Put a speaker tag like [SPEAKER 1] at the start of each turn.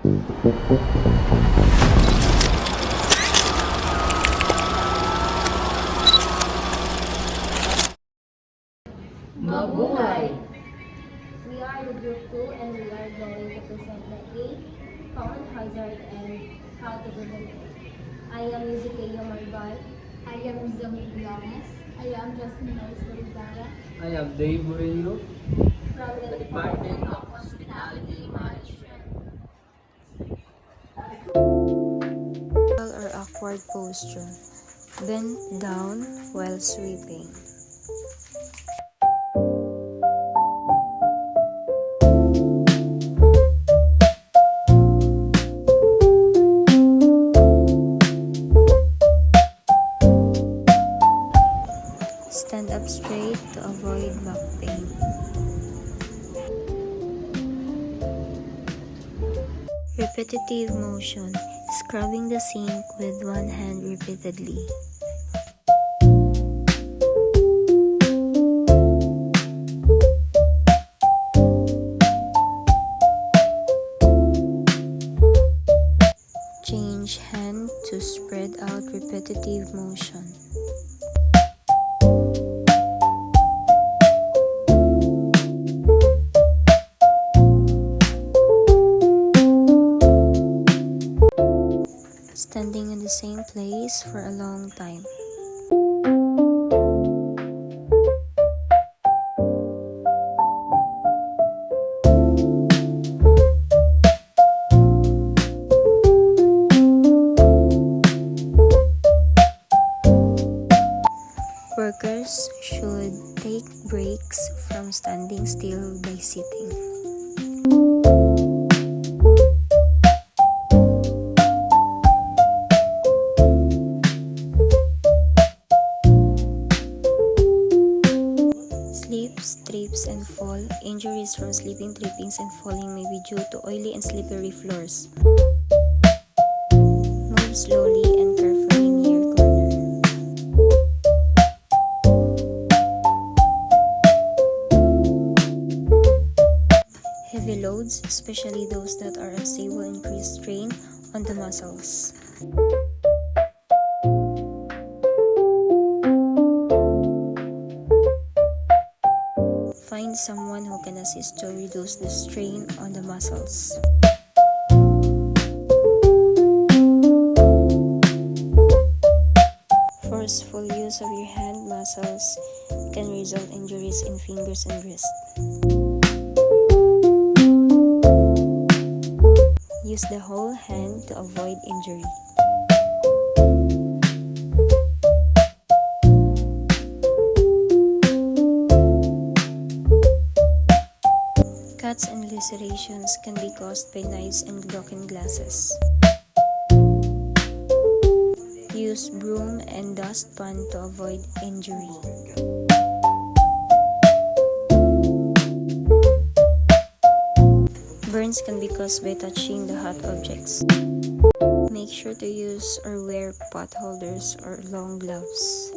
[SPEAKER 1] Mabuhay!
[SPEAKER 2] We are the group 2 and we are going to present the 8 common hazard and how to prevent it. I am Ezekiel Marbal.
[SPEAKER 3] I am Zoe Blanes. I am Justin Rivera.
[SPEAKER 1] I am Dave Murillo
[SPEAKER 2] From the
[SPEAKER 3] Department of Hospitality Management.
[SPEAKER 4] Or awkward posture. Bend down while sweeping. Stand up straight to avoid back pain. Repetitive motion. Scrubbing the sink with one hand repeatedly. Change hand to spread out repetitive motion. Standing in the same place for a long time. Workers should take breaks from standing still by sitting. Slips, trips, and fall. Injuries from slipping, trippings, and falling may be due to oily and slippery floors. Move slowly and carefully near corner. Heavy loads, especially those that are unstable, increase strain on the muscles. Find someone who can assist to reduce the strain on the muscles. Forceful use of your hand muscles can result in injuries in fingers and wrist. Use the whole hand to avoid injury. Cuts and lacerations can be caused by knives and broken glasses. Use broom and dustpan to avoid injury. Burns can be caused by touching the hot objects. Make sure to use or wear pot holders or long gloves.